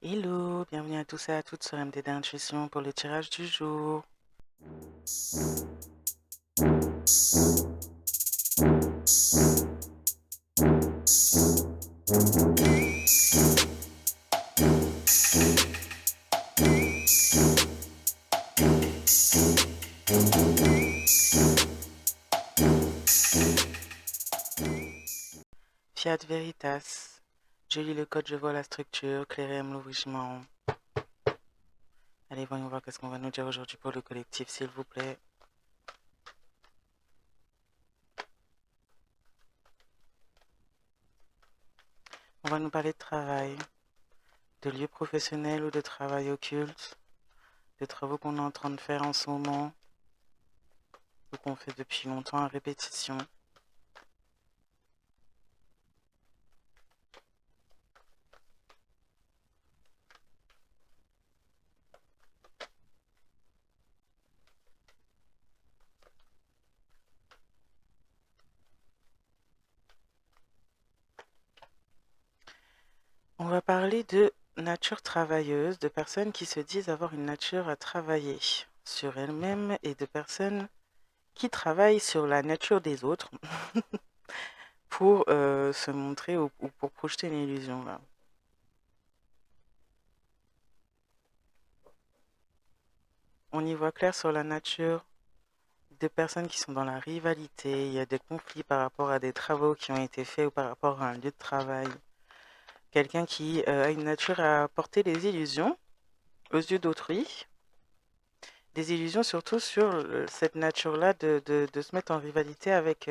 Hello, bienvenue à tous et à toutes sur MD d'Intuition pour le tirage du jour. Fiat Veritas. Je lis le code, je vois la structure. Clairem l'ouvrichement. Allez, voyons voir qu'est-ce qu'on va nous dire aujourd'hui pour le collectif, s'il vous plaît. On va nous parler de travail, de lieux professionnels ou de travail occulte, de travaux qu'on est en train de faire en ce moment, ou qu'on fait depuis longtemps à répétition. On va parler de nature travailleuse, de personnes qui se disent avoir une nature à travailler sur elles-mêmes et de personnes qui travaillent sur la nature des autres pour se montrer ou pour projeter une illusion là. On y voit clair sur la nature de personnes qui sont dans la rivalité. Il y a des conflits par rapport à des travaux qui ont été faits ou par rapport à un lieu de travail. Quelqu'un qui a une nature à porter des illusions aux yeux d'autrui. Des illusions surtout sur cette nature-là de se mettre en rivalité avec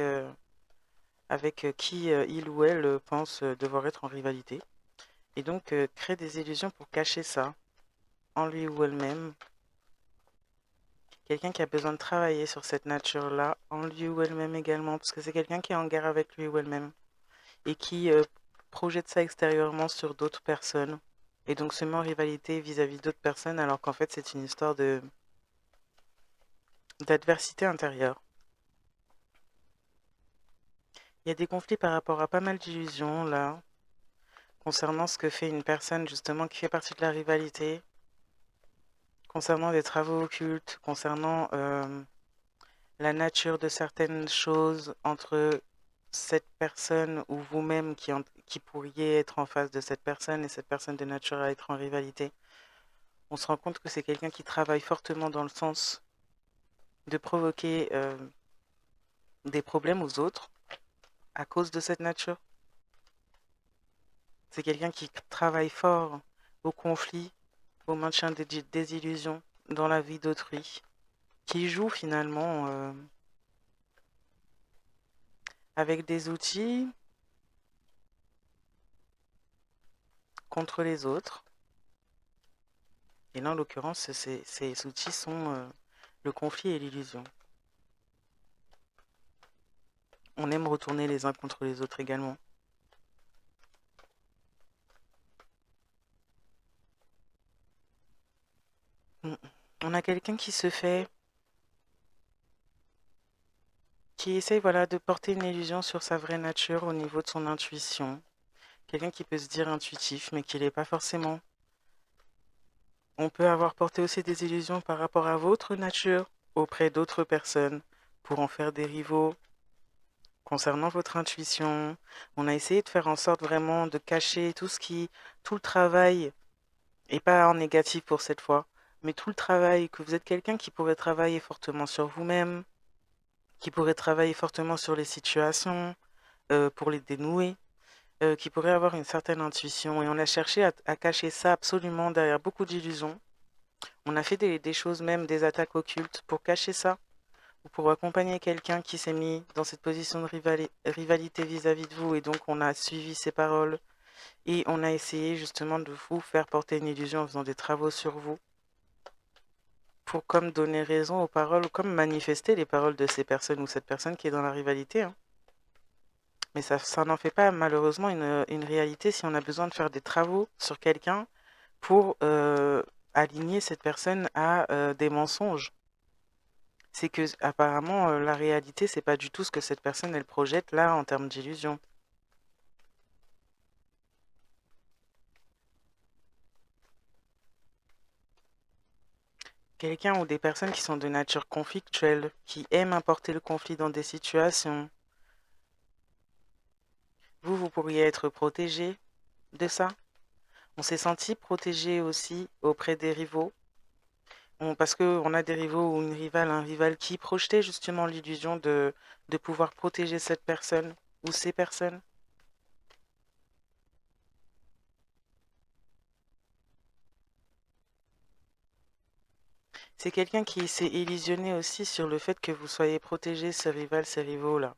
qui il ou elle pense devoir être en rivalité. Et donc créer des illusions pour cacher ça en lui ou elle-même. Quelqu'un qui a besoin de travailler sur cette nature-là en lui ou elle-même également, parce que c'est quelqu'un qui est en guerre avec lui ou elle-même et qui projette ça extérieurement sur d'autres personnes et donc se met en rivalité vis-à-vis d'autres personnes alors qu'en fait c'est une histoire d'adversité intérieure. Il y a des conflits par rapport à pas mal d'illusions là, concernant ce que fait une personne justement qui fait partie de la rivalité, concernant des travaux occultes, concernant la nature de certaines choses entre cette personne ou vous-même qui pourriez être en face de cette personne et cette personne de nature à être en rivalité. On se rend compte que c'est quelqu'un qui travaille fortement dans le sens de provoquer des problèmes aux autres à cause de cette nature. C'est quelqu'un qui travaille fort au conflit, au maintien des illusions dans la vie d'autrui, qui joue finalement avec des outils contre les autres. Et là, en l'occurrence, ces outils sont le conflit et l'illusion. On aime retourner les uns contre les autres également. On a quelqu'un qui essaye voilà, de porter une illusion sur sa vraie nature au niveau de son intuition. Quelqu'un qui peut se dire intuitif, mais qui l'est pas forcément. On peut avoir porté aussi des illusions par rapport à votre nature auprès d'autres personnes pour en faire des rivaux. Concernant votre intuition, on a essayé de faire en sorte vraiment de cacher tout le travail, et pas en négatif pour cette fois, mais tout le travail, que vous êtes quelqu'un qui pourrait travailler fortement sur vous-même, qui pourrait travailler fortement sur les situations pour les dénouer, qui pourrait avoir une certaine intuition. Et on a cherché à cacher ça absolument derrière beaucoup d'illusions. On a fait des choses, même des attaques occultes pour cacher ça, ou pour accompagner quelqu'un qui s'est mis dans cette position de rivalité vis-à-vis de vous. Et donc on a suivi ses paroles et on a essayé justement de vous faire porter une illusion en faisant des travaux sur vous, pour comme donner raison aux paroles, ou comme manifester les paroles de ces personnes ou cette personne qui est dans la rivalité. Hein. Mais ça n'en fait pas malheureusement une réalité si on a besoin de faire des travaux sur quelqu'un pour aligner cette personne à des mensonges. C'est que apparemment la réalité c'est pas du tout ce que cette personne elle projette là en termes d'illusion. Quelqu'un ou des personnes qui sont de nature conflictuelle, qui aiment apporter le conflit dans des situations. Vous pourriez être protégé de ça. On s'est senti protégé aussi auprès des rivaux. Parce qu'on a des rivaux ou une rivale, un rival qui projetait justement l'illusion de pouvoir protéger cette personne ou ces personnes. C'est quelqu'un qui s'est illusionné aussi sur le fait que vous soyez protégé, ce rival, ces rivaux-là.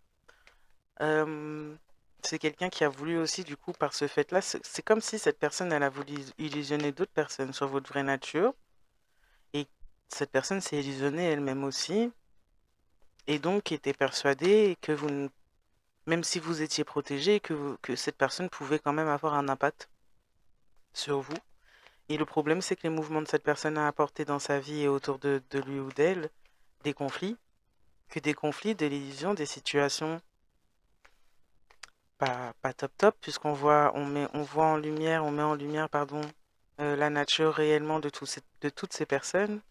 Euh, c'est quelqu'un qui a voulu aussi, du coup, par ce fait-là, c'est comme si cette personne, elle a voulu illusionner d'autres personnes sur votre vraie nature. Et cette personne s'est illusionnée elle-même aussi. Et donc était persuadée que vous, même si vous étiez protégé, que cette personne pouvait quand même avoir un impact sur vous. Et le problème, c'est que les mouvements de cette personne a apporté dans sa vie et autour de lui ou d'elle des conflits, de l'illusion, des situations pas top top, puisqu'on voit, on voit en lumière, on met en lumière, pardon, la nature réellement de toutes ces personnes.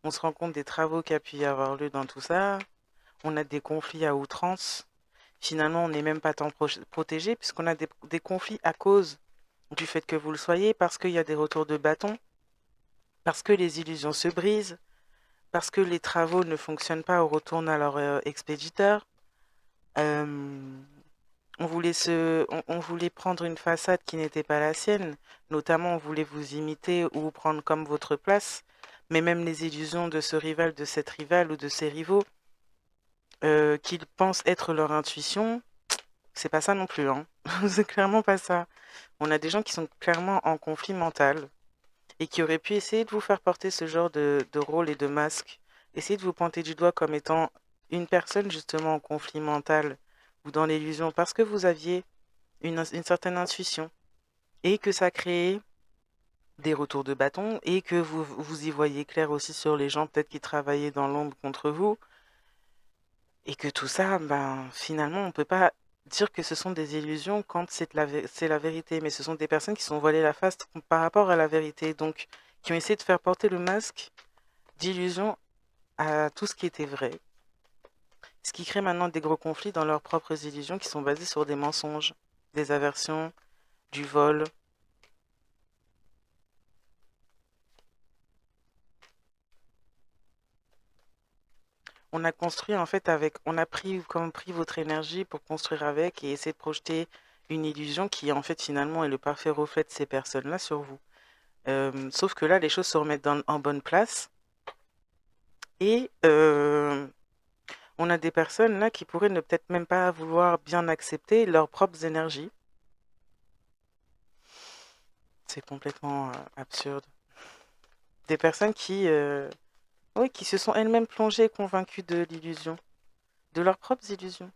On se rend compte des travaux qui a pu y avoir lieu dans tout ça. On a des conflits à outrance. Finalement, on n'est même pas tant protégé, puisqu'on a des conflits à cause du fait que vous le soyez, parce qu'il y a des retours de bâton, parce que les illusions se brisent, parce que les travaux ne fonctionnent pas ou retournent à leur expéditeur. Euh, on voulait prendre une façade qui n'était pas la sienne, notamment on voulait vous imiter ou vous prendre comme votre place, mais même les illusions de ce rival, de cette rivale ou de ces rivaux, qu'ils pensent être leur intuition, c'est pas ça non plus, hein. C'est clairement pas ça. On a des gens qui sont clairement en conflit mental et qui auraient pu essayer de vous faire porter ce genre de rôle et de masque, essayer de vous pointer du doigt comme étant une personne justement en conflit mental ou dans l'illusion parce que vous aviez une certaine intuition et que ça créait des retours de bâton et que vous y voyez clair aussi sur les gens peut-être qui travaillaient dans l'ombre contre vous et que tout ça, ben, finalement, on peut pas dire que ce sont des illusions quand c'est la vérité, mais ce sont des personnes qui sont voilées la face par rapport à la vérité, donc qui ont essayé de faire porter le masque d'illusion à tout ce qui était vrai, ce qui crée maintenant des gros conflits dans leurs propres illusions qui sont basées sur des mensonges, des aversions, du vol. On a construit en fait avec, on a pris votre énergie pour construire avec et essayer de projeter une illusion qui en fait finalement est le parfait reflet de ces personnes-là sur vous. Sauf que là, les choses se remettent en bonne place et on a des personnes là qui pourraient ne peut-être même pas vouloir bien accepter leurs propres énergies. C'est complètement absurde. Des personnes oui, qui se sont elles-mêmes plongées et convaincues de l'illusion, de leurs propres illusions,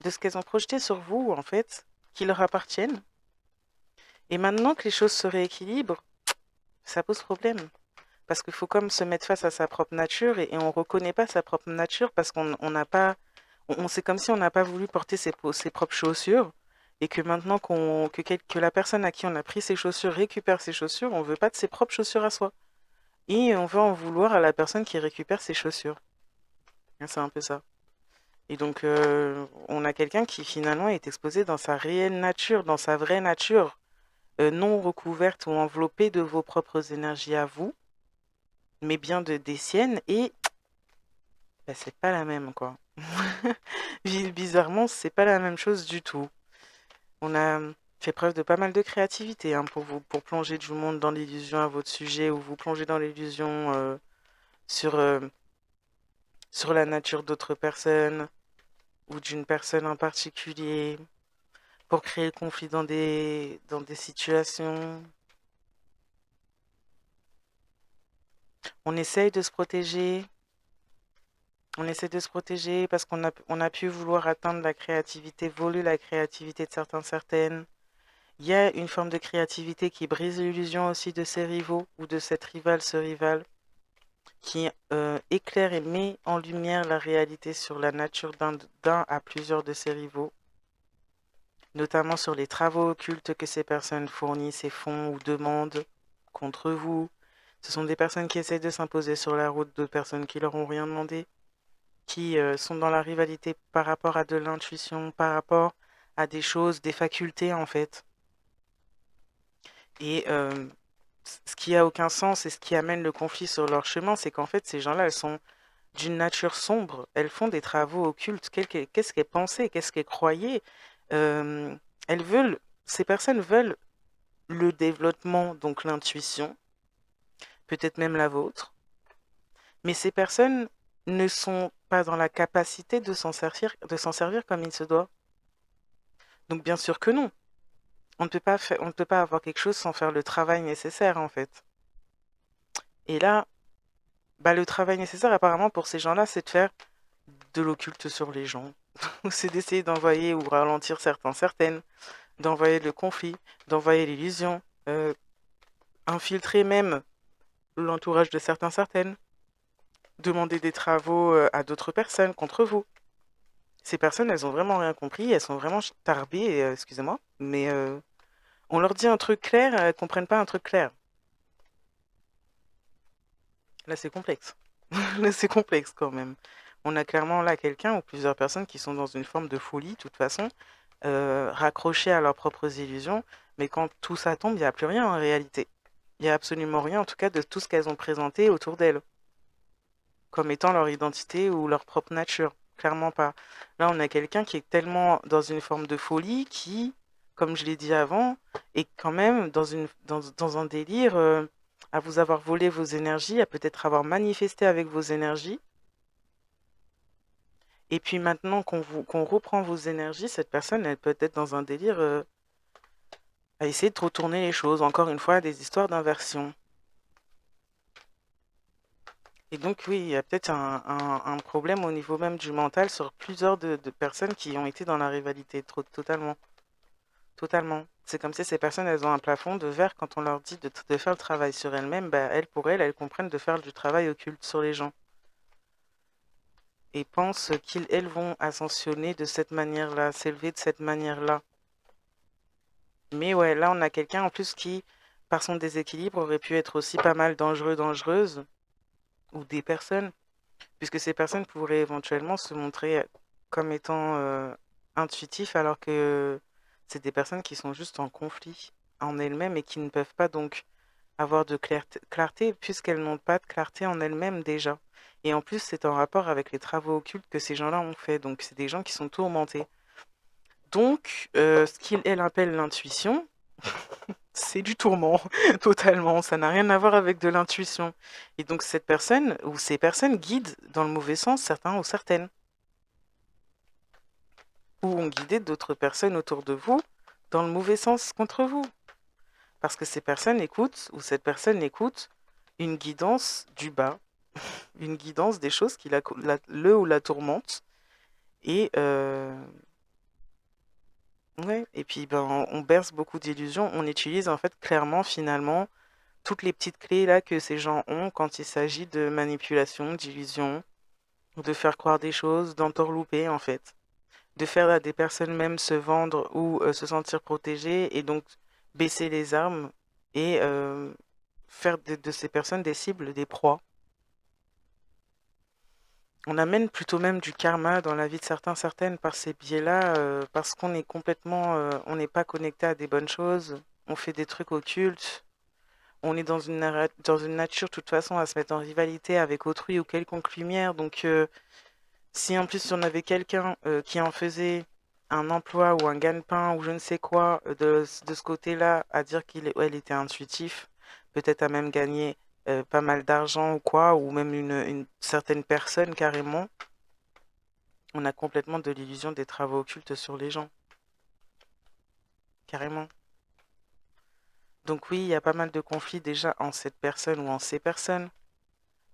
de ce qu'elles ont projeté sur vous en fait, qui leur appartiennent. Et maintenant que les choses se rééquilibrent, ça pose problème. Parce qu'il faut comme se mettre face à sa propre nature et on ne reconnaît pas sa propre nature parce qu'on n'a pas... c'est comme si on n'a pas voulu porter ses propres chaussures et que maintenant que la personne à qui on a pris ses chaussures récupère ses chaussures, on ne veut pas de ses propres chaussures à soi. Et on veut en vouloir à la personne qui récupère ses chaussures. C'est un peu ça. Et donc, on a quelqu'un qui finalement est exposé dans sa réelle nature, dans sa vraie nature, non recouverte ou enveloppée de vos propres énergies à vous, mais bien des siennes, et bah, c'est pas la même, quoi. Bizarrement, c'est pas la même chose du tout. On a fait preuve de pas mal de créativité hein, pour plonger du monde dans l'illusion à votre sujet, ou vous plonger dans l'illusion sur, sur la nature d'autres personnes, ou d'une personne en particulier, pour créer le conflit dans des situations. On essaye de se protéger, on essaie de se protéger parce on a pu vouloir atteindre la créativité, voler la créativité de certaines. Il y a une forme de créativité qui brise l'illusion aussi de ses rivaux ou de cette rivale, ce rival, qui éclaire et met en lumière la réalité sur la nature d'un à plusieurs de ses rivaux, notamment sur les travaux occultes que ces personnes fournissent et font ou demandent contre vous, Ce sont des personnes qui essaient de s'imposer sur la route de personnes qui leur ont rien demandé, qui sont dans la rivalité par rapport à de l'intuition, par rapport à des choses, des facultés en fait. Et ce qui a aucun sens et ce qui amène le conflit sur leur chemin, c'est qu'en fait ces gens-là, elles sont d'une nature sombre. Elles font des travaux occultes. Qu'est-ce qu'elles pensaient? Qu'est-ce qu'elles croyaient? Euh, elles veulent, ces personnes veulent le développement, donc l'intuition, peut-être même la vôtre, mais ces personnes ne sont pas dans la capacité de s'en servir comme il se doit. Donc bien sûr que non. On ne peut pas avoir quelque chose sans faire le travail nécessaire, en fait. Et là, bah, le travail nécessaire, apparemment, pour ces gens-là, c'est de faire de l'occulte sur les gens. C'est d'essayer d'envoyer ou ralentir certaines, d'envoyer le conflit, d'envoyer l'illusion, infiltrer même l'entourage de certaines, demander des travaux à d'autres personnes contre vous. Ces personnes, elles ont vraiment rien compris, elles sont vraiment tarbées, excusez-moi, mais on leur dit un truc clair, elles comprennent pas un truc clair. Là, c'est complexe. Là, c'est complexe quand même. On a clairement là quelqu'un ou plusieurs personnes qui sont dans une forme de folie, de toute façon, raccrochées à leurs propres illusions, mais quand tout ça tombe, il n'y a plus rien en réalité. Il n'y a absolument rien, en tout cas, de tout ce qu'elles ont présenté autour d'elles, comme étant leur identité ou leur propre nature. Clairement pas. Là, on a quelqu'un qui est tellement dans une forme de folie qui, comme je l'ai dit avant, est quand même dans un délire à vous avoir volé vos énergies, à peut-être avoir manifesté avec vos énergies. Et puis maintenant qu'on reprend vos énergies, cette personne, elle peut être dans un délire à essayer de retourner les choses. Encore une fois, des histoires d'inversion. Et donc, oui, il y a peut-être un problème au niveau même du mental sur plusieurs de personnes qui ont été dans la rivalité, totalement. Totalement. C'est comme si ces personnes, elles ont un plafond de verre quand on leur dit de faire le travail sur elles-mêmes, bah, elles, pour elles, elles comprennent de faire du travail occulte sur les gens. Et pensent qu'elles vont ascensionner de cette manière-là, s'élever de cette manière-là. Mais ouais, là, on a quelqu'un en plus qui, par son déséquilibre, aurait pu être aussi pas mal dangereuse, ou des personnes, puisque ces personnes pourraient éventuellement se montrer comme étant intuitifs, alors que c'est des personnes qui sont juste en conflit en elles-mêmes et qui ne peuvent pas donc avoir de clarté puisqu'elles n'ont pas de clarté en elles-mêmes déjà. Et en plus, c'est en rapport avec les travaux occultes que ces gens-là ont fait. Donc, c'est des gens qui sont tourmentés. Donc, ce qu'ils appellent l'intuition, c'est du tourment, totalement. Ça n'a rien à voir avec de l'intuition. Et donc, cette personne ou ces personnes guident dans le mauvais sens certains ou certaines. Ou ont guidé d'autres personnes autour de vous dans le mauvais sens contre vous. Parce que ces personnes écoutent, ou cette personne écoute, une guidance du bas, une guidance des choses qui le ou la tourmente. Et, ouais. Et puis, ben, on berce beaucoup d'illusions. On utilise en fait clairement, finalement, toutes les petites clés là que ces gens ont quand il s'agit de manipulation, d'illusion, de faire croire des choses, d'entourlouper en fait. De faire à des personnes même se vendre ou se sentir protégées et donc baisser les armes et faire de ces personnes des cibles, des proies. On amène plutôt même du karma dans la vie de certaines par ces biais-là, parce qu'on est complètement, on n'est pas connecté à des bonnes choses, on fait des trucs occultes, on est dans une nature de toute façon à se mettre en rivalité avec autrui ou quelconque lumière, donc si en plus on avait quelqu'un qui en faisait un emploi ou un gagne-pain ou je ne sais quoi de ce côté-là, à dire elle était intuitif, peut-être à même gagner pas mal d'argent ou quoi, ou même une certaine personne carrément, on a complètement de l'illusion des travaux occultes sur les gens, carrément. Donc oui, il y a pas mal de conflits déjà en cette personne ou en ces personnes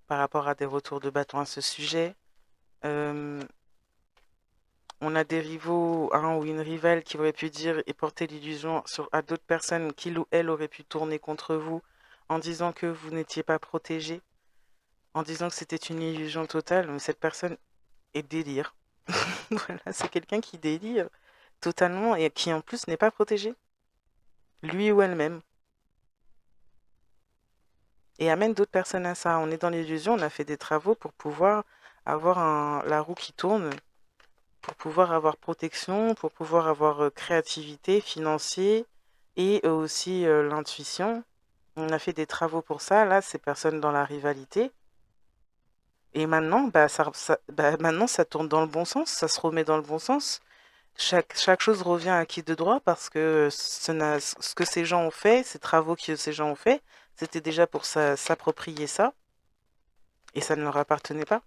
par rapport à des retours de bâton à ce sujet. Euh, on a des rivaux, un ou une rivale qui aurait pu dire et porter l'illusion à d'autres personnes qu'il ou elle aurait pu tourner contre vous en disant que vous n'étiez pas protégé, en disant que c'était une illusion totale, mais cette personne est délire. Voilà, c'est quelqu'un qui délire totalement et qui en plus n'est pas protégé, lui ou elle-même. et amène d'autres personnes à ça. On est dans l'illusion, on a fait des travaux pour pouvoir avoir la roue qui tourne, pour pouvoir avoir protection, pour pouvoir avoir créativité, financier et aussi l'intuition. On a fait des travaux pour ça. Là, ces personnes dans la rivalité. Et maintenant, maintenant, ça tourne dans le bon sens, ça se remet dans le bon sens. Chaque chose revient à qui de droit parce que ce que ces gens ont fait, ces travaux que ces gens ont fait, c'était déjà pour s'approprier ça et ça ne leur appartenait pas.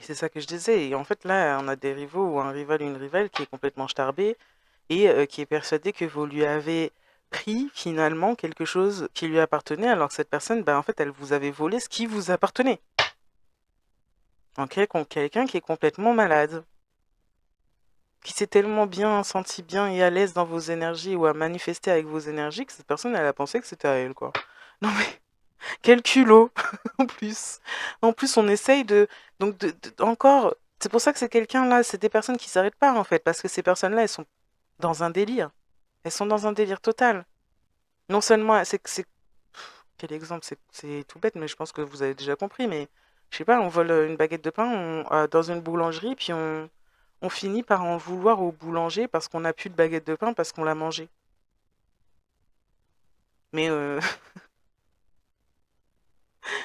Et c'est ça que je disais. Et en fait, là, on a des rivaux ou un rival ou une rivale qui est complètement starbé et qui est persuadé que vous lui avez pris finalement quelque chose qui lui appartenait alors que cette personne, en fait, elle vous avait volé ce qui vous appartenait. Donc, quelqu'un qui est complètement malade, qui s'est tellement bien senti bien et à l'aise dans vos énergies ou à manifester avec vos énergies que cette personne, elle a pensé que c'était à elle, quoi. Non mais, quel culot, en plus. En plus, on essaye donc, encore, c'est pour ça que c'est quelqu'un là, c'est des personnes qui s'arrêtent pas, en fait, parce que ces personnes-là, elles sont dans un délire. Elles sont dans un délire total. Non seulement, quel exemple, c'est tout bête, mais je pense que vous avez déjà compris, mais je sais pas, on vole une baguette de pain dans une boulangerie, puis on finit par en vouloir au boulanger parce qu'on n'a plus de baguette de pain parce qu'on l'a mangée. Mais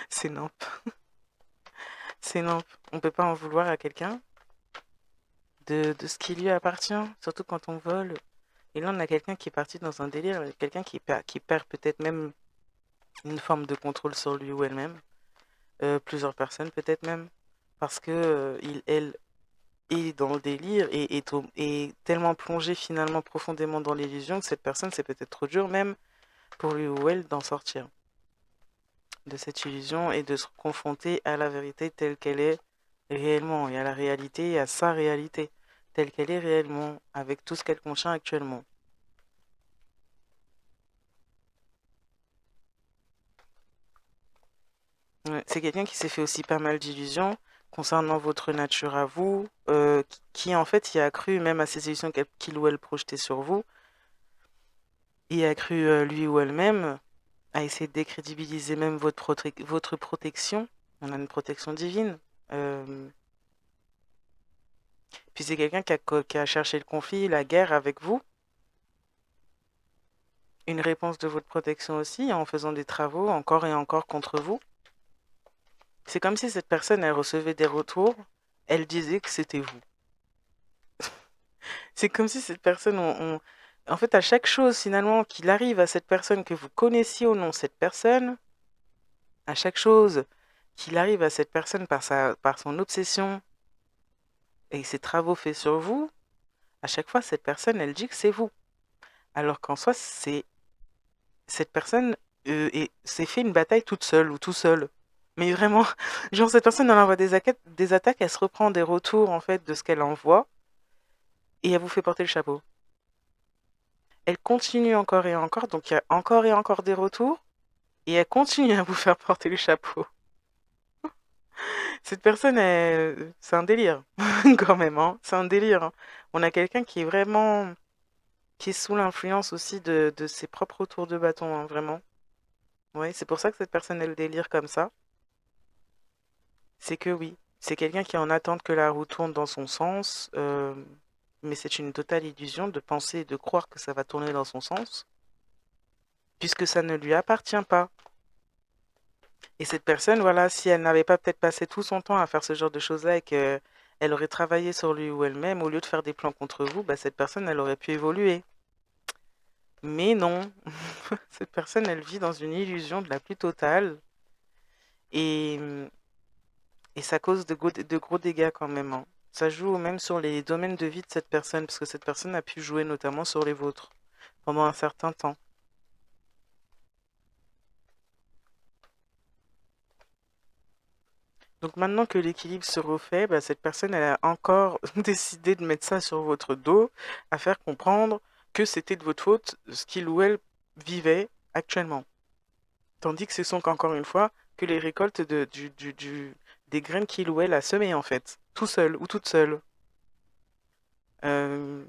c'est nimp, c'est nimp. On peut pas en vouloir à quelqu'un de ce qui lui appartient, surtout quand on vole. Et là, on a quelqu'un qui est parti dans un délire, quelqu'un qui perd peut-être même une forme de contrôle sur lui ou elle-même, plusieurs personnes peut-être même, parce que elle est dans le délire et est tellement plongé finalement profondément dans l'illusion que cette personne, c'est peut-être trop dur même pour lui ou elle d'en sortir de cette illusion et de se confronter à la vérité telle qu'elle est réellement et à la réalité et à sa réalité telle qu'elle est réellement avec tout ce qu'elle contient actuellement. Ouais, c'est quelqu'un qui s'est fait aussi pas mal d'illusions concernant votre nature à vous, qui en fait y a cru même à ces illusions qu'il ou elle projetait sur vous, y a cru lui ou elle-même, a essayé de décrédibiliser même votre protection. On a une protection divine. Euh, Puis c'est quelqu'un qui a cherché le conflit, la guerre avec vous, une réponse de votre protection aussi, en faisant des travaux encore et encore contre vous. C'est comme si cette personne, elle recevait des retours, elle disait que c'était vous. C'est comme si cette personne, en fait, à chaque chose finalement qu'il arrive à cette personne, que vous connaissiez ou non cette personne, à chaque chose qu'il arrive à cette personne par son obsession et ses travaux faits sur vous, à chaque fois, cette personne, elle dit que c'est vous. Alors qu'en soi, cette personne s'est fait une bataille toute seule ou tout seul. Mais vraiment, genre cette personne, elle envoie des attaques, elle se reprend des retours en fait de ce qu'elle envoie et elle vous fait porter le chapeau. Elle continue encore et encore, donc il y a encore et encore des retours et elle continue à vous faire porter le chapeau. Cette personne, c'est un délire quand même, hein. C'est un délire, hein. On a quelqu'un qui est vraiment, qui est sous l'influence aussi de ses propres retours de bâton, hein, vraiment. Oui, c'est pour ça que cette personne, elle délire comme ça. C'est que oui, c'est quelqu'un qui est en attente que la roue tourne dans son sens, mais c'est une totale illusion de penser et de croire que ça va tourner dans son sens, puisque ça ne lui appartient pas. Et cette personne, voilà, si elle n'avait pas peut-être passé tout son temps à faire ce genre de choses-là et qu'elle aurait travaillé sur lui ou elle-même, au lieu de faire des plans contre vous, cette personne, elle aurait pu évoluer. Mais non, cette personne, elle vit dans une illusion de la plus totale et, et ça cause de gros dégâts quand même, hein. Ça joue même sur les domaines de vie de cette personne, parce que cette personne a pu jouer notamment sur les vôtres pendant un certain temps. Donc maintenant que l'équilibre se refait, cette personne, elle a encore décidé de mettre ça sur votre dos, à faire comprendre que c'était de votre faute ce qu'il ou elle vivait actuellement. Tandis que ce sont qu'encore une fois que les récoltes des graines qu'il ou elle a semées en fait, tout seul ou toute seule. Euh,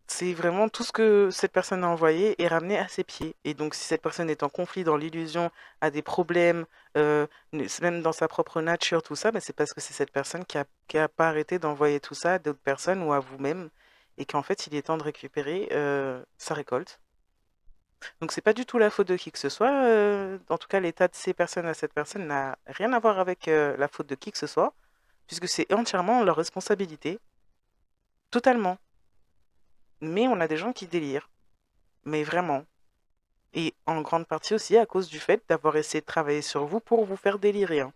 C'est vraiment tout ce que cette personne a envoyé est ramené à ses pieds. Et donc, si cette personne est en conflit, dans l'illusion, a des problèmes, même dans sa propre nature, tout ça, bah, c'est parce que c'est cette personne qui a pas arrêté d'envoyer tout ça à d'autres personnes ou à vous-même, et qu'en fait, il est temps de récupérer sa récolte. Donc, c'est pas du tout la faute de qui que ce soit. En tout cas, l'état de ces personnes à cette personne n'a rien à voir avec la faute de qui que ce soit, puisque c'est entièrement leur responsabilité, totalement. Mais on a des gens qui délirent, mais vraiment. Et en grande partie aussi à cause du fait d'avoir essayé de travailler sur vous pour vous faire délirer, hein.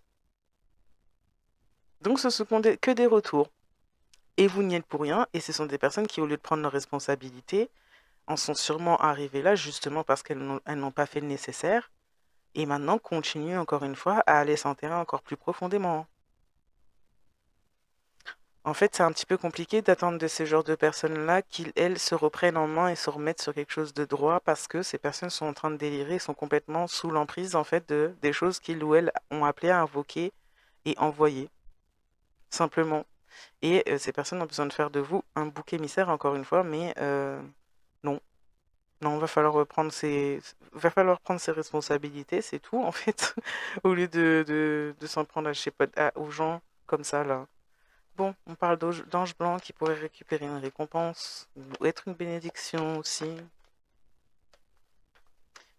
Donc ce sont que des retours. Et vous n'y êtes pour rien. Et ce sont des personnes qui, au lieu de prendre leurs responsabilités, en sont sûrement arrivées là justement parce elles n'ont pas fait le nécessaire. Et maintenant continuent encore une fois à aller s'enterrer encore plus profondément. En fait, c'est un petit peu compliqué d'attendre de ces genres de personnes-là qu'ils, elles, se reprennent en main et se remettent sur quelque chose de droit parce que ces personnes sont en train de délirer, sont complètement sous l'emprise, en fait, des choses qu'ils ou elles ont appelé à invoquer et envoyer, simplement. Et ces personnes ont besoin de faire de vous un bouc émissaire, encore une fois, mais non. Non, va falloir prendre ses responsabilités, c'est tout, en fait, au lieu de s'en prendre à, je sais pas, aux gens comme ça, là. Bon, on parle d'ange blanc qui pourrait récupérer une récompense ou être une bénédiction aussi.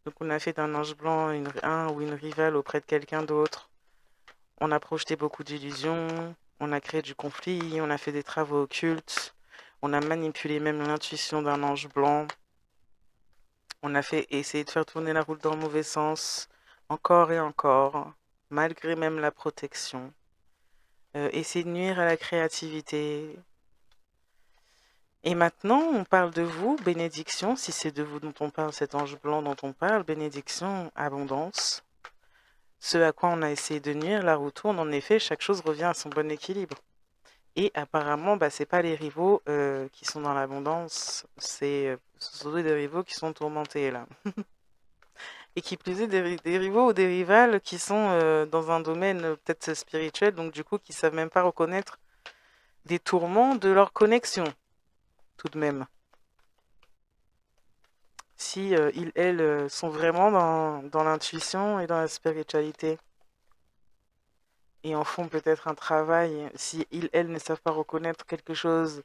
Donc on a fait d'un ange blanc un ou une rivale auprès de quelqu'un d'autre. On a projeté beaucoup d'illusions, on a créé du conflit, on a fait des travaux occultes, on a manipulé même l'intuition d'un ange blanc. On a fait essayer de faire tourner la roue dans le mauvais sens, encore et encore, malgré même la protection. Essayer de nuire à la créativité. Et maintenant, on parle de vous, bénédiction, si c'est de vous dont on parle, cet ange blanc dont on parle, bénédiction, abondance. Ce à quoi on a essayé de nuire, la roue tourne, en effet, chaque chose revient à son bon équilibre. Et apparemment, bah, c'est pas les rivaux qui sont dans l'abondance, ce sont des rivaux qui sont tourmentés, là. Et qui plus est, des rivaux ou des rivales qui sont dans un domaine peut-être spirituel, donc du coup, qui savent même pas reconnaître des tourments de leur connexion, tout de même. Si ils, elles, sont vraiment dans l'intuition et dans la spiritualité et en font peut-être un travail, si ils, elles ne savent pas reconnaître quelque chose,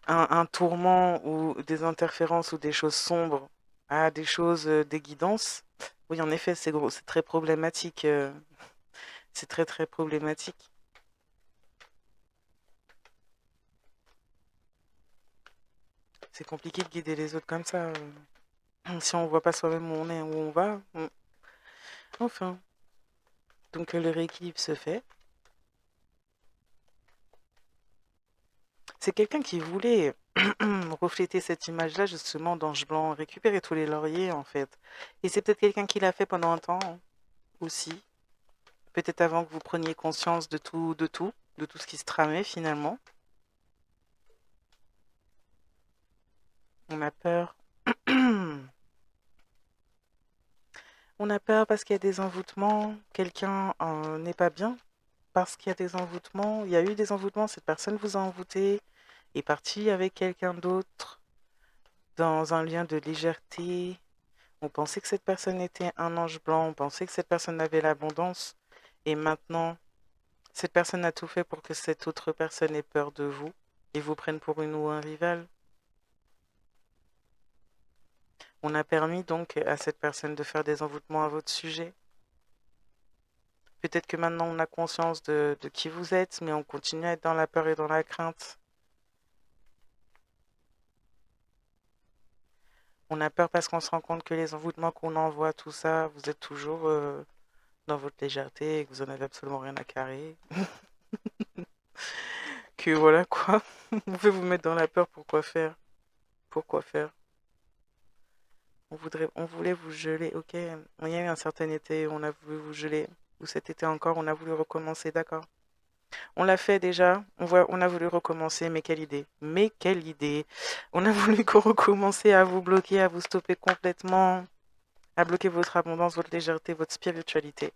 un tourment ou des interférences ou des choses sombres à des choses, des guidances, oui, en effet, c'est gros, c'est très problématique. C'est très très problématique. C'est compliqué de guider les autres comme ça. Si on voit pas soi-même où on est, où on va. Enfin. Donc le rééquilibre se fait. C'est quelqu'un qui voulait refléter cette image-là, justement, d'ange blanc, récupérer tous les lauriers, en fait. Et c'est peut-être quelqu'un qui l'a fait pendant un temps, hein, aussi. Peut-être avant que vous preniez conscience de tout ce qui se tramait, finalement. On a peur. On a peur parce qu'il y a des envoûtements, quelqu'un n'est pas bien, parce qu'il y a des envoûtements, il y a eu des envoûtements, cette personne vous a envoûté, est partie avec quelqu'un d'autre dans un lien de légèreté. On pensait que cette personne était un ange blanc, on pensait que cette personne avait l'abondance, et maintenant, cette personne a tout fait pour que cette autre personne ait peur de vous et vous prenne pour une ou un rival. On a permis donc à cette personne de faire des envoûtements à votre sujet. Peut-être que maintenant on a conscience de qui vous êtes, mais on continue à être dans la peur et dans la crainte. On a peur parce qu'on se rend compte que les envoûtements qu'on envoie, tout ça, vous êtes toujours dans votre légèreté et que vous en avez absolument rien à carrer. Que voilà quoi, on pouvez vous mettre dans la peur, pourquoi faire? Pourquoi faire? On voulait vous geler, ok. Il y a eu un certain été, on a voulu vous geler. Ou cet été encore, on a voulu recommencer, d'accord. On l'a fait déjà, on a voulu recommencer, mais quelle idée. Mais quelle idée. On a voulu recommencer à vous bloquer, à vous stopper complètement, à bloquer votre abondance, votre légèreté, votre spiritualité.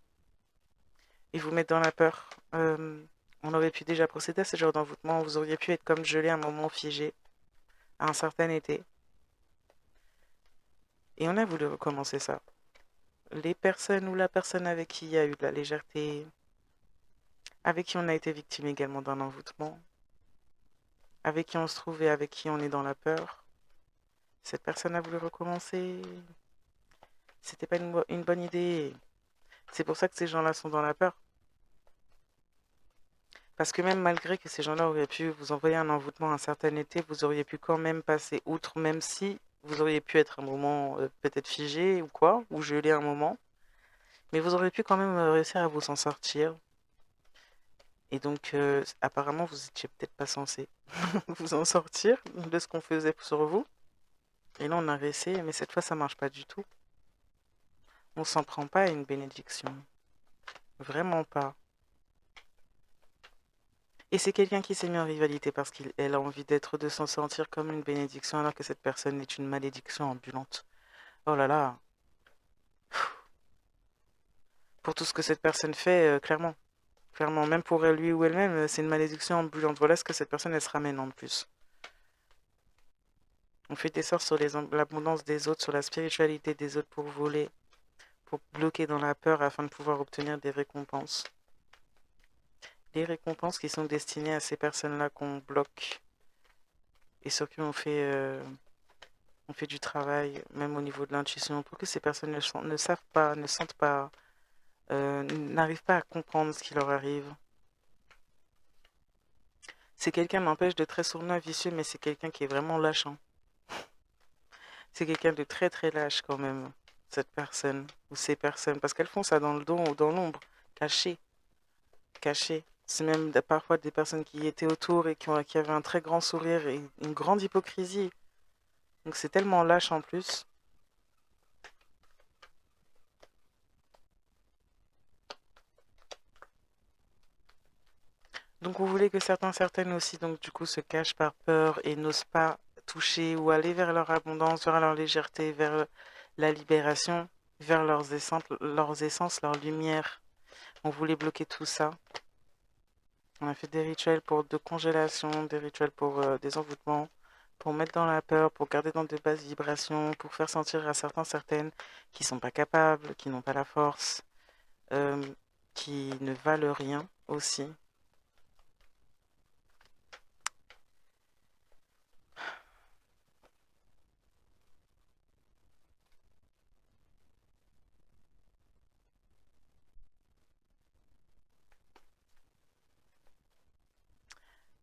Et vous mettre dans la peur. On aurait pu déjà procéder à ce genre d'envoûtement, vous auriez pu être comme gelé, un moment figé. à un certain été. Et on a voulu recommencer ça. Les personnes ou la personne avec qui il y a eu de la légèreté, avec qui on a été victime également d'un envoûtement, avec qui on se trouve et avec qui on est dans la peur, cette personne a voulu recommencer. C'était pas une bonne idée. C'est pour ça que ces gens-là sont dans la peur. Parce que même malgré que ces gens-là auraient pu vous envoyer un envoûtement à un certain été, vous auriez pu quand même passer outre, même si vous auriez pu être un moment peut-être figé ou quoi, ou gelé un moment. Mais vous auriez pu quand même réussir à vous en sortir. Et donc, apparemment, vous étiez peut-être pas censé vous en sortir de ce qu'on faisait sur vous. Et là, on a réussi, mais cette fois, ça marche pas du tout. On s'en prend pas à une bénédiction. Vraiment pas. Et c'est quelqu'un qui s'est mis en rivalité parce qu'elle a envie de s'en sentir comme une bénédiction alors que cette personne est une malédiction ambulante. Oh là là, pour tout ce que cette personne fait, clairement. Clairement, même pour lui ou elle-même, c'est une malédiction ambulante. Voilà ce que cette personne, elle se ramène en plus. On fait des sorts sur l'abondance des autres, sur la spiritualité des autres pour voler, pour bloquer dans la peur afin de pouvoir obtenir des récompenses. Des récompenses qui sont destinées à ces personnes-là qu'on bloque et sur qui on fait du travail, même au niveau de l'intuition, pour que ces personnes ne savent pas, ne sentent pas, n'arrivent pas à comprendre ce qui leur arrive. C'est quelqu'un, n'empêche, de très sournois, vicieux, mais c'est quelqu'un qui est vraiment lâche, hein. C'est quelqu'un de très très lâche quand même, cette personne, ou ces personnes, parce qu'elles font ça dans le dos ou dans l'ombre, caché, caché. C'est même parfois des personnes qui étaient autour et qui avaient un très grand sourire et une grande hypocrisie. Donc c'est tellement lâche en plus. Donc vous voulez que certaines aussi, donc du coup, se cachent par peur et n'osent pas toucher ou aller vers leur abondance, vers leur légèreté, vers la libération, vers leurs essences, leur lumière. On voulait bloquer tout ça. On a fait des rituels pour de congélation, des rituels pour des envoûtements, pour mettre dans la peur, pour garder dans de basses vibrations, pour faire sentir à certaines qui sont pas capables, qui n'ont pas la force, euh, qui ne valent rien aussi.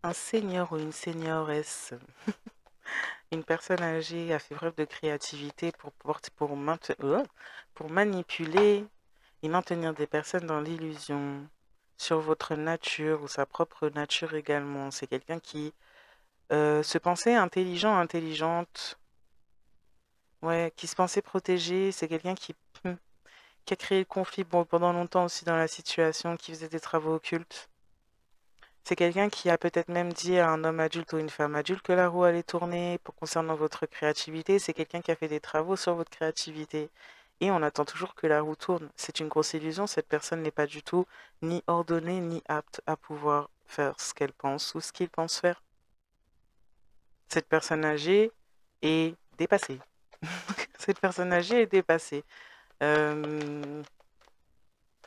Un seigneur ou une seigneuresse, une personne âgée a fait preuve de créativité pour manipuler et maintenir des personnes dans l'illusion sur votre nature ou sa propre nature également. C'est quelqu'un qui se pensait intelligent, intelligente, ouais, qui se pensait protégé. C'est quelqu'un qui a créé le conflit pendant longtemps aussi dans la situation, qui faisait des travaux occultes. C'est quelqu'un qui a peut-être même dit à un homme adulte ou une femme adulte que la roue allait tourner pour concernant votre créativité. C'est quelqu'un qui a fait des travaux sur votre créativité. Et on attend toujours que la roue tourne. C'est une grosse illusion. Cette personne n'est pas du tout ni ordonnée ni apte à pouvoir faire ce qu'elle pense ou ce qu'il pense faire. Cette personne âgée est dépassée. Cette personne âgée est dépassée. Euh,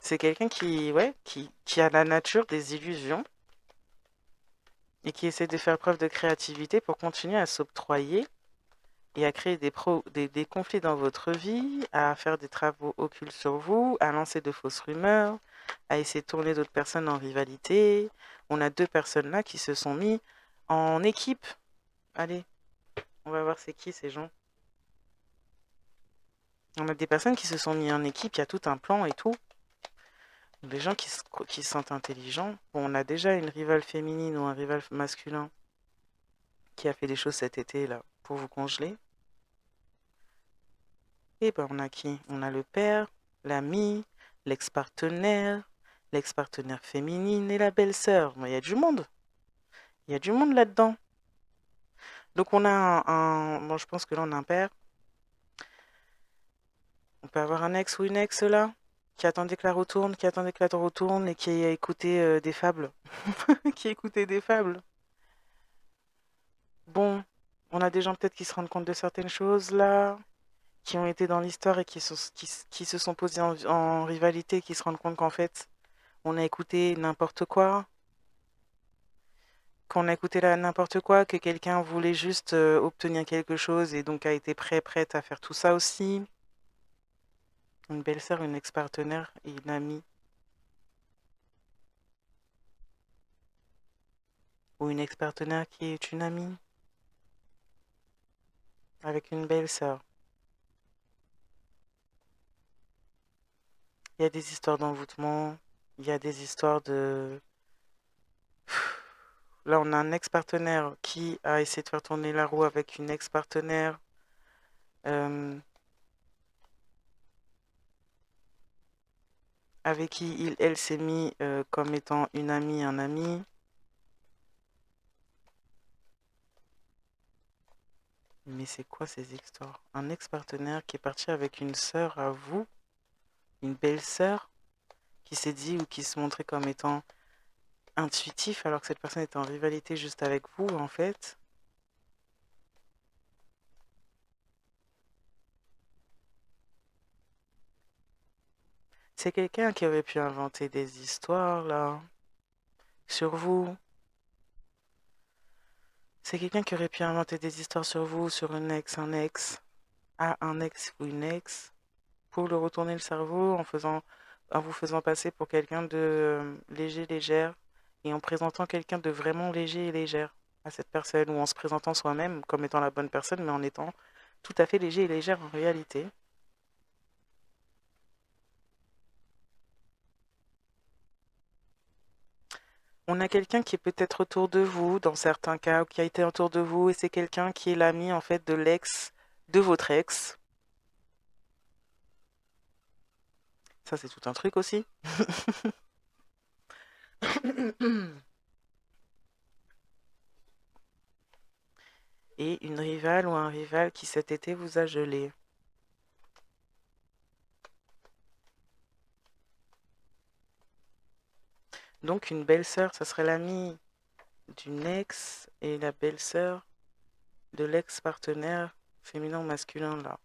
c'est quelqu'un qui a la nature des illusions et qui essaie de faire preuve de créativité pour continuer à s'octroyer et à créer des conflits dans votre vie, à faire des travaux occultes sur vous, à lancer de fausses rumeurs, à essayer de tourner d'autres personnes en rivalité. On a deux personnes là qui se sont mis en équipe. Allez, on va voir c'est qui ces gens. On a des personnes qui se sont mis en équipe, il y a tout un plan et tout. Des gens qui se sentent intelligents. Bon, on a déjà une rivale féminine ou un rival masculin qui a fait des choses cet été là pour vous congeler. Et ben on a qui? On a le père, l'ami, l'ex-partenaire, l'ex-partenaire féminine et la belle-sœur. Il y a du monde. Il y a du monde là-dedans. Donc on a bon, je pense que là on a un père. On peut avoir un ex ou une ex là qui attendait que la retourne, qui attendait que la retourne et qui a écouté des fables. Qui écoutait des fables. Bon, On a des gens peut-être qui se rendent compte de certaines choses là, qui ont été dans l'histoire et qui se sont posés en rivalité, qui se rendent compte qu'en fait, on a écouté n'importe quoi, qu'on a écouté là n'importe quoi, que quelqu'un voulait juste obtenir quelque chose et donc a été prête à faire tout ça aussi. Une belle-sœur, une ex-partenaire et une amie. Ou une ex-partenaire qui est une amie avec une belle-sœur. Il y a des histoires d'envoûtement, il y a des histoires de... Là, on a un ex-partenaire qui a essayé de faire tourner la roue avec une ex-partenaire. euh, avec qui elle s'est mis comme étant une amie, un ami. Mais c'est quoi ces histoires? Un ex-partenaire qui est parti avec une sœur à vous, une belle-sœur, qui s'est dit ou qui se montrait comme étant intuitif alors que cette personne était en rivalité juste avec vous, en fait. C'est quelqu'un qui aurait pu inventer des histoires, là, sur vous. C'est quelqu'un qui aurait pu inventer des histoires sur vous, sur une ex, un ex, à un ex ou une ex, pour le retourner le cerveau en vous faisant passer pour quelqu'un de léger, légère, et en présentant quelqu'un de vraiment léger et légère à cette personne, ou en se présentant soi-même comme étant la bonne personne, mais en étant tout à fait léger et légère en réalité. On a quelqu'un qui est peut-être autour de vous, dans certains cas, ou qui a été autour de vous, et c'est quelqu'un qui est l'ami en fait de l'ex, de votre ex. Ça, c'est tout un truc aussi. Et une rivale ou un rival qui cet été vous a gelé. Donc une belle-sœur, ça serait l'amie d'une ex et la belle-sœur de l'ex-partenaire féminin ou masculin là.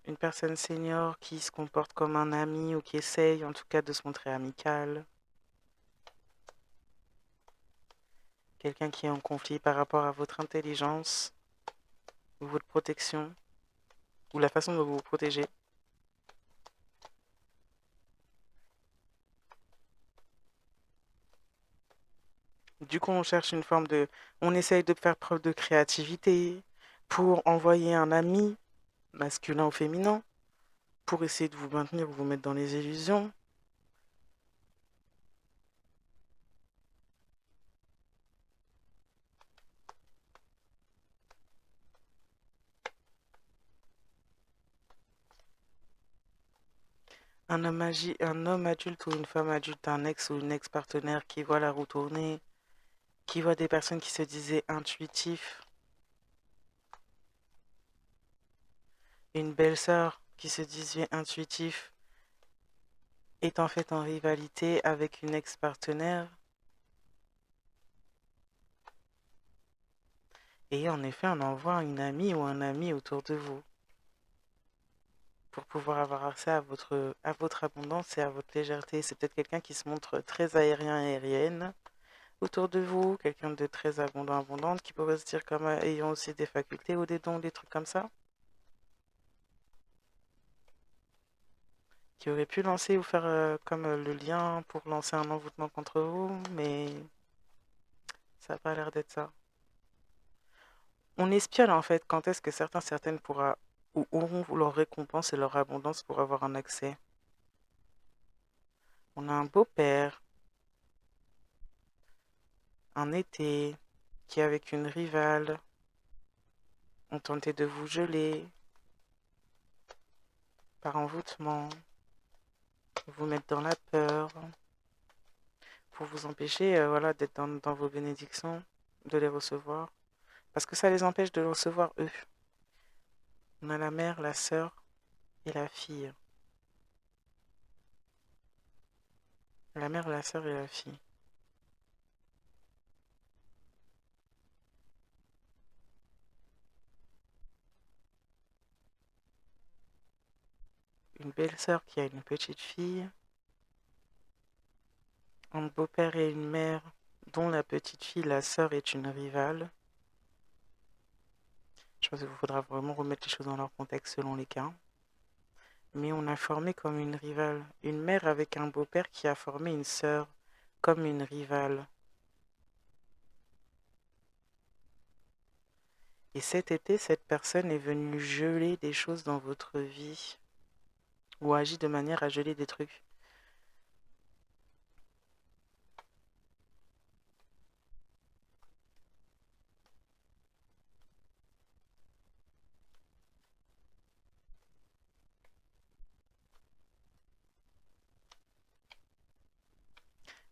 Une personne senior qui se comporte comme un ami ou qui essaye en tout cas de se montrer amical. Quelqu'un qui est en conflit par rapport à votre intelligence ou votre protection ou la façon dont vous vous protégez. Du coup, on cherche une forme de... On essaye de faire preuve de créativité pour envoyer un ami, masculin ou féminin, pour essayer de vous maintenir ou vous mettre dans les illusions. Un homme adulte ou une femme adulte, un ex ou une ex-partenaire qui voit la roue tourner, qui voit des personnes qui se disaient intuitifs, une belle-sœur qui se disait intuitif, est en fait en rivalité avec une ex-partenaire. Et en effet, on envoie une amie ou un ami autour de vous pour pouvoir avoir accès à votre abondance et à votre légèreté. C'est peut-être quelqu'un qui se montre très aérien, aérienne autour de vous, quelqu'un de très abondant, abondante, qui pourrait se dire comme ayant aussi des facultés ou des dons, des trucs comme ça, qui aurait pu lancer ou faire comme le lien pour lancer un envoûtement contre vous, mais ça n'a pas l'air d'être ça. On espionne en fait quand est-ce que certaines pourra ou auront leur récompense et leur abondance pour avoir un accès. On a un beau-père, un été, qui avec une rivale ont tenté de vous geler par envoûtement, vous mettre dans la peur, pour vous empêcher voilà, d'être dans vos bénédictions, de les recevoir. Parce que ça les empêche de les recevoir eux. On a la mère, la sœur et la fille. La mère, la sœur et la fille. une belle-sœur qui a une petite fille, un beau-père et une mère dont la petite fille, la sœur, est une rivale. Je pense qu'il faudra vraiment remettre les choses dans leur contexte selon les cas. Mais on a formé comme une rivale. Une mère avec un beau-père qui a formé une sœur comme une rivale. Et cet été, cette personne est venue geler des choses dans votre vie ou agit de manière à geler des trucs.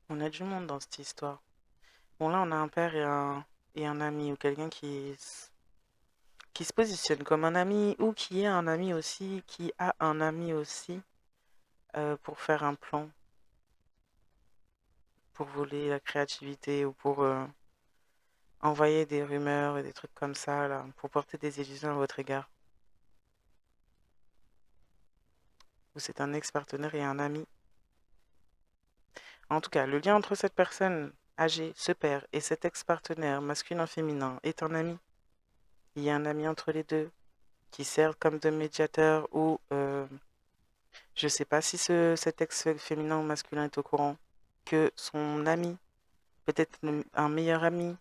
On a du monde dans cette histoire. Bon, là, on a un père et un ami ou quelqu'un qui se positionne comme un ami ou qui est un ami aussi, qui a un ami aussi pour faire un plan, pour voler la créativité ou pour envoyer des rumeurs et des trucs comme ça, là, pour porter des illusions à votre égard. Ou c'est un ex-partenaire et un ami. En tout cas, le lien entre cette personne âgée, ce père, et cet ex-partenaire masculin-féminin est un ami. Il y a un ami entre les deux qui sert comme de médiateur ou je ne sais pas si cet ex féminin ou masculin est au courant que son ami, peut-être un meilleur ami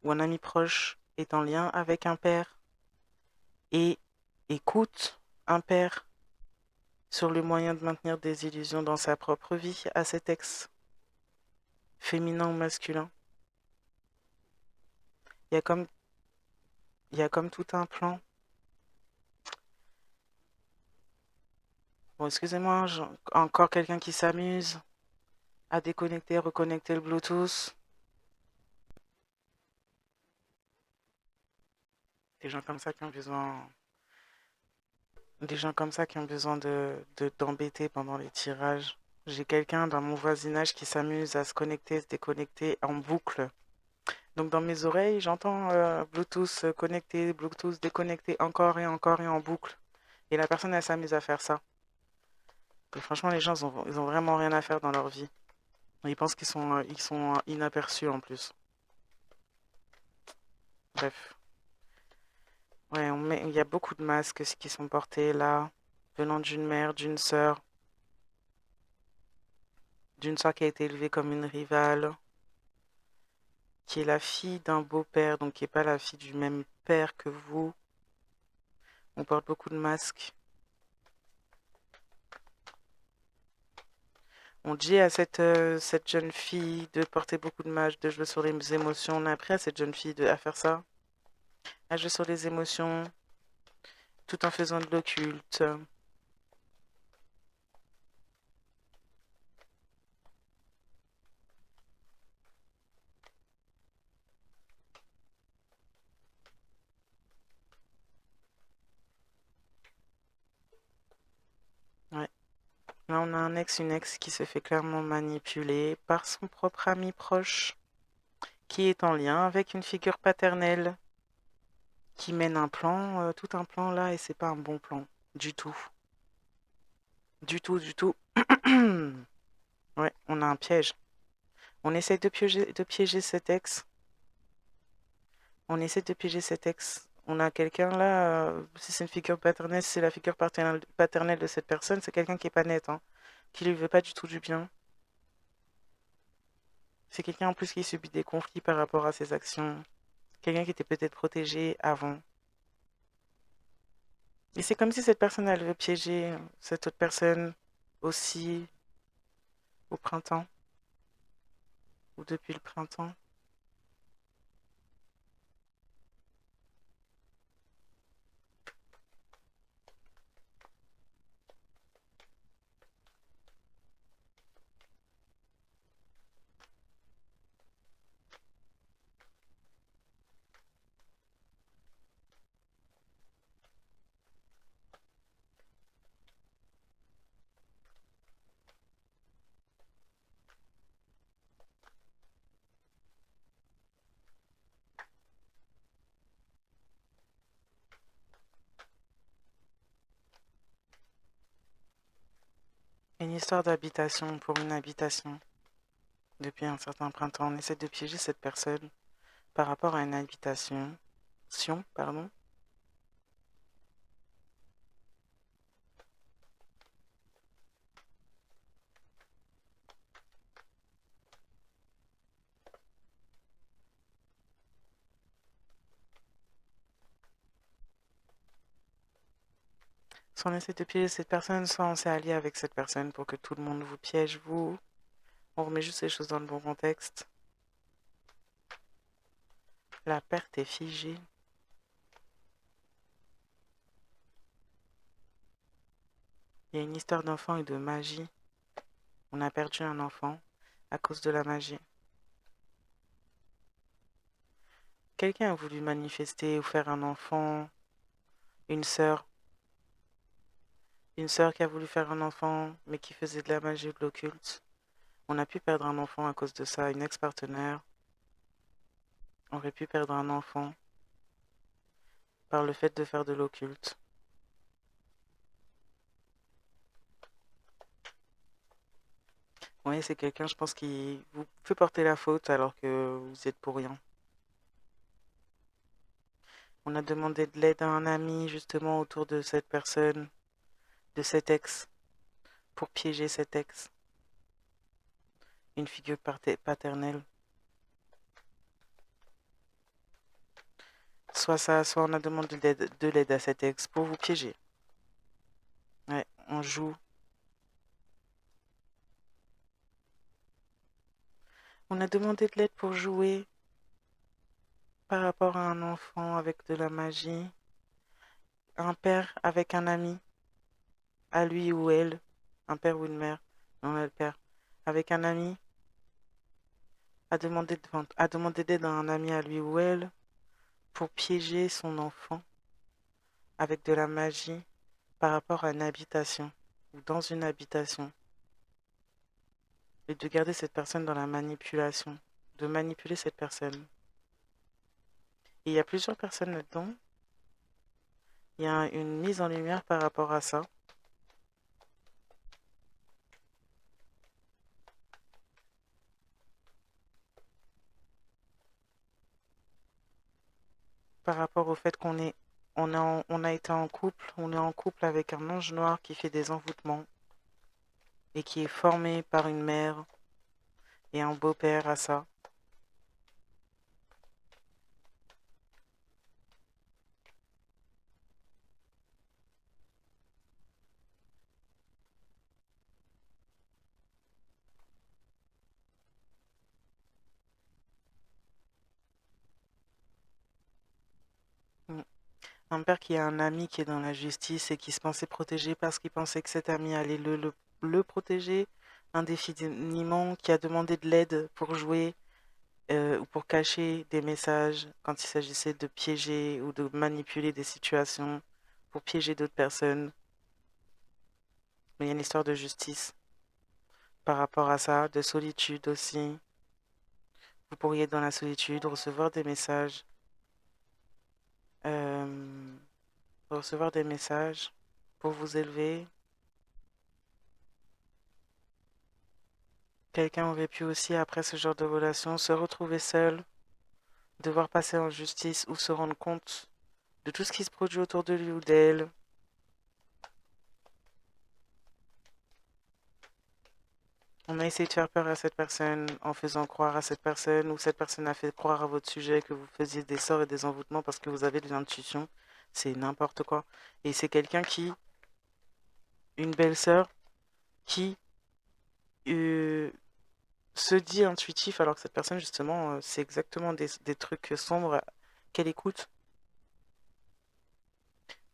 ou un ami proche, est en lien avec un père et écoute un père sur le moyen de maintenir des illusions dans sa propre vie à cet ex, féminin ou masculin. Il y a comme, il y a comme tout un plan. Bon, excusez-moi, encore quelqu'un qui s'amuse à déconnecter, reconnecter le Bluetooth. Des gens comme ça qui ont besoin, des gens comme ça qui ont besoin d'embêter pendant les tirages. J'ai quelqu'un dans mon voisinage qui s'amuse à se connecter, se déconnecter en boucle. Donc dans mes oreilles, j'entends Bluetooth connecté, Bluetooth déconnecté encore et en boucle. Et la personne, elle s'amuse à faire ça. Et franchement, les gens, ils ont vraiment rien à faire dans leur vie. Ils pensent ils sont inaperçus en plus. Bref. Ouais, il y a beaucoup de masques qui sont portés là, venant d'une mère, d'une sœur qui a été élevée comme une rivale, qui est la fille d'un beau-père, donc qui n'est pas la fille du même père que vous. On porte beaucoup de masques. On dit à cette jeune fille de porter beaucoup de masques, de jouer sur les émotions. On a appris à cette jeune fille à faire ça, à jouer sur les émotions, tout en faisant de l'occulte. Ouais. Là, on a un ex, une ex qui se fait clairement manipuler par son propre ami proche, qui est en lien avec une figure paternelle, qui mène un plan, tout un plan là, et c'est pas un bon plan. Du tout. Du tout, du tout. Ouais, on a un piège. On essaie de piéger cet ex. On essaie de piéger cet ex. On a quelqu'un là, si c'est une figure paternelle, si c'est la figure paternelle de cette personne, c'est quelqu'un qui est pas net, hein, qui lui veut pas du tout du bien. C'est quelqu'un en plus qui subit des conflits par rapport à ses actions. Quelqu'un qui était peut-être protégé avant. Et c'est comme si cette personne, elle veut piéger cette autre personne aussi au printemps ou depuis le printemps. Une histoire d'habitation pour une habitation. Depuis un certain printemps, on essaie de piéger cette personne par rapport à une habitation. Pardon. Soit on essaie de piéger cette personne, soit on s'est allié avec cette personne pour que tout le monde vous piège, vous. On remet juste les choses dans le bon contexte. La perte est figée. Il y a une histoire d'enfant et de magie. On a perdu un enfant à cause de la magie. Quelqu'un a voulu manifester ou faire un enfant, une sœur. Une sœur qui a voulu faire un enfant, mais qui faisait de la magie ou de l'occulte. On a pu perdre un enfant à cause de ça. Une ex-partenaire aurait pu perdre un enfant par le fait de faire de l'occulte. Oui, c'est quelqu'un, je pense, qui vous fait porter la faute alors que vous êtes pour rien. On a demandé de l'aide à un ami justement autour de cette personne, de cet ex, pour piéger cet ex. Une figure paternelle. Soit ça, soit on a demandé de l'aide à cet ex pour vous piéger. Ouais, on joue. On a demandé de l'aide pour jouer par rapport à un enfant avec de la magie. Un père avec un ami, à lui ou elle. Un père ou une mère. Non, le père. Avec un ami, a demandé d'aide à un ami à lui ou elle pour piéger son enfant avec de la magie par rapport à une habitation ou dans une habitation. Et de garder cette personne dans la manipulation. De manipuler cette personne. Et il y a plusieurs personnes là-dedans. Il y a une mise en lumière par rapport à ça. Par rapport au fait on a été en couple, on est en couple avec un ange noir qui fait des envoûtements et qui est formé par une mère et un beau-père à ça. Mm. Un père qui a un ami qui est dans la justice et qui se pensait protégé parce qu'il pensait que cet ami allait le protéger indéfiniment, qui a demandé de l'aide pour jouer ou pour cacher des messages quand il s'agissait de piéger ou de manipuler des situations pour piéger d'autres personnes. Mais il y a une histoire de justice par rapport à ça, de solitude aussi. Vous pourriez dans la solitude recevoir des messages, euh, recevoir des messages pour vous élever. Quelqu'un aurait pu aussi, après ce genre de relation, se retrouver seul, devoir passer en justice ou se rendre compte de tout ce qui se produit autour de lui ou d'elle. On a essayé de faire peur à cette personne en faisant croire à cette personne, ou cette personne a fait croire à votre sujet que vous faisiez des sorts et des envoûtements parce que vous avez de l'intuition. C'est n'importe quoi. Et c'est quelqu'un qui, une belle-sœur, qui euh, se dit intuitif alors que cette personne, justement, c'est exactement des trucs sombres qu'elle écoute.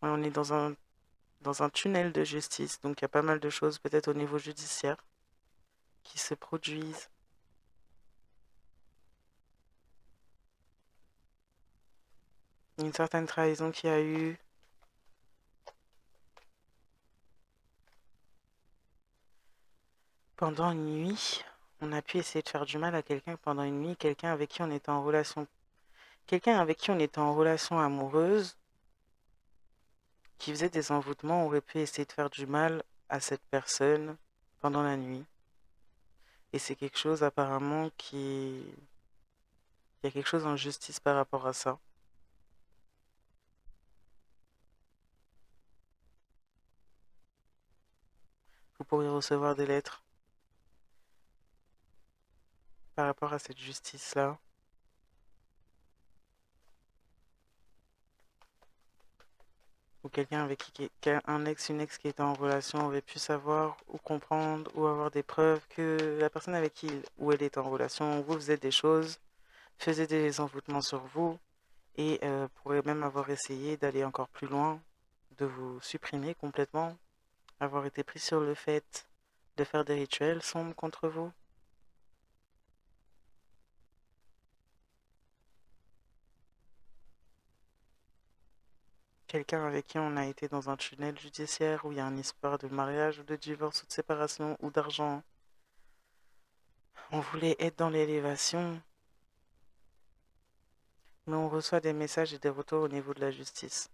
Ouais, on est dans un tunnel de justice, donc il y a pas mal de choses peut-être au niveau judiciaire qui se produisent. Une certaine trahison qu'il y a eu. Pendant une nuit, on a pu essayer de faire du mal à quelqu'un pendant une nuit, quelqu'un avec qui on était en relation, quelqu'un avec qui on était en relation amoureuse, qui faisait des envoûtements, aurait pu essayer de faire du mal à cette personne pendant la nuit. Et c'est quelque chose apparemment qui... Il y a quelque chose en justice par rapport à ça. Vous pourriez recevoir des lettres par rapport à cette justice-là. Ou quelqu'un avec un ex, une ex qui était en relation aurait pu savoir ou comprendre ou avoir des preuves que la personne avec qui il ou elle est en relation vous faisait des choses, faisait des envoûtements sur vous et pourrait même avoir essayé d'aller encore plus loin, de vous supprimer complètement, avoir été pris sur le fait de faire des rituels sombres contre vous. Quelqu'un avec qui on a été dans un tunnel judiciaire où il y a une histoire de mariage ou de divorce ou de séparation ou d'argent. On voulait être dans l'élévation, mais on reçoit des messages et des retours au niveau de la justice.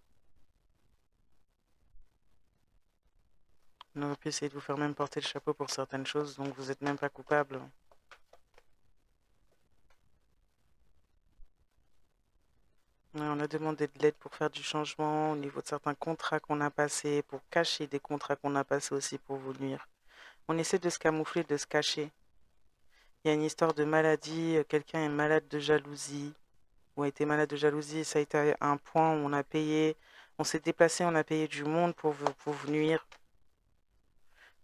On aurait pu essayer de vous faire même porter le chapeau pour certaines choses, donc vous n'êtes même pas coupable. On a demandé de l'aide pour faire du changement au niveau de certains contrats qu'on a passés, pour cacher des contrats qu'on a passés aussi pour vous nuire. On essaie de se camoufler, de se cacher. Il y a une histoire de maladie, quelqu'un est malade de jalousie, ou a été malade de jalousie, et ça a été un point où on a payé, on s'est déplacé, on a payé du monde pour vous nuire,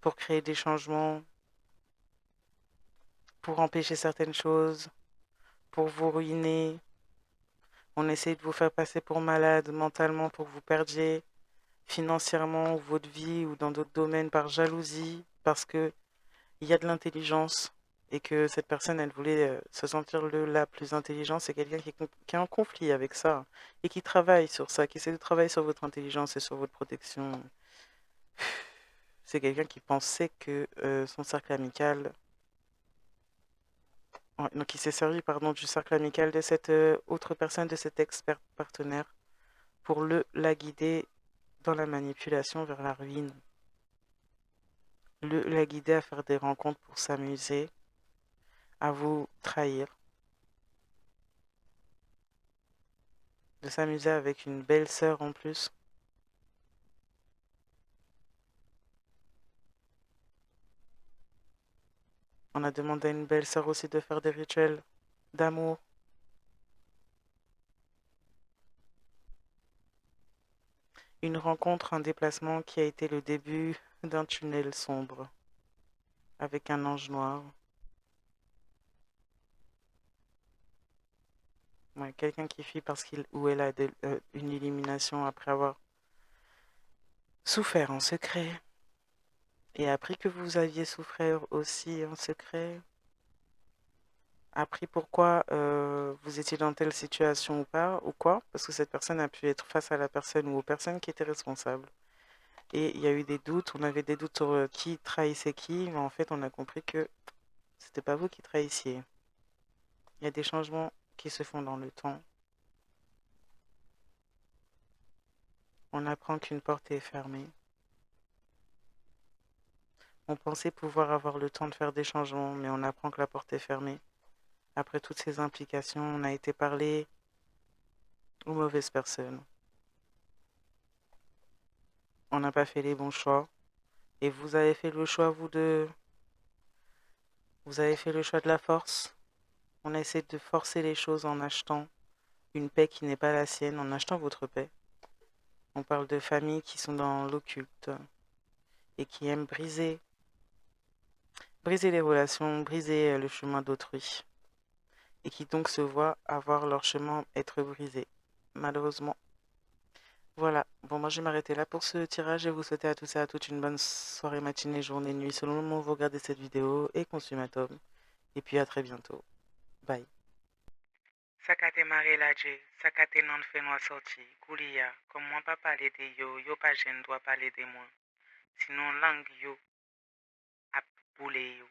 pour créer des changements, pour empêcher certaines choses, pour vous ruiner. On essaie de vous faire passer pour malade mentalement pour que vous perdiez financièrement ou votre vie ou dans d'autres domaines par jalousie, parce que il y a de l'intelligence et que cette personne, elle voulait se sentir la plus intelligente. C'est quelqu'un qui est en conflit avec ça et qui travaille sur ça, qui essaie de travailler sur votre intelligence et sur votre protection. C'est quelqu'un qui pensait que son cercle amical, donc il s'est servi pardon, du cercle amical de cette autre personne, de cet expert partenaire, pour la guider dans la manipulation vers la ruine. La guider à faire des rencontres pour s'amuser, à vous trahir, de s'amuser avec une belle sœur en plus. On a demandé à une belle sœur aussi de faire des rituels d'amour. Une rencontre, un déplacement qui a été le début d'un tunnel sombre avec un ange noir. Ouais, quelqu'un qui fuit parce qu'il ou elle a une illumination après avoir souffert en secret et appris que vous aviez souffert aussi en secret, appris pourquoi vous étiez dans telle situation ou pas, ou quoi, parce que cette personne a pu être face à la personne ou aux personnes qui étaient responsables. Et il y a eu des doutes, on avait des doutes sur qui trahissait qui, mais en fait on a compris que c'était pas vous qui trahissiez. Il y a des changements qui se font dans le temps. On apprend qu'une porte est fermée. On pensait pouvoir avoir le temps de faire des changements, mais on apprend que la porte est fermée. Après toutes ces implications, on a été parlé aux mauvaises personnes. On n'a pas fait les bons choix. Et vous avez fait le choix, Vous avez fait le choix de la force. On a essayé de forcer les choses en achetant une paix qui n'est pas la sienne, en achetant votre paix. On parle de familles qui sont dans l'occulte et qui aiment briser les relations, briser le chemin d'autrui. Et qui donc se voient avoir leur chemin être brisé, malheureusement. Voilà, bon moi je vais m'arrêter là pour ce tirage et vous souhaiter à tous et à toutes une bonne soirée, matinée, journée, nuit, selon le moment où vous regardez cette vidéo et consumatum. Et puis à très bientôt. Bye. Sakate mare la je, sakate nan fe nou sorti, kouliya, comme moi pas parler de yo, yo pas jen doit parler de moi. Sinon langue yo ap boule yo.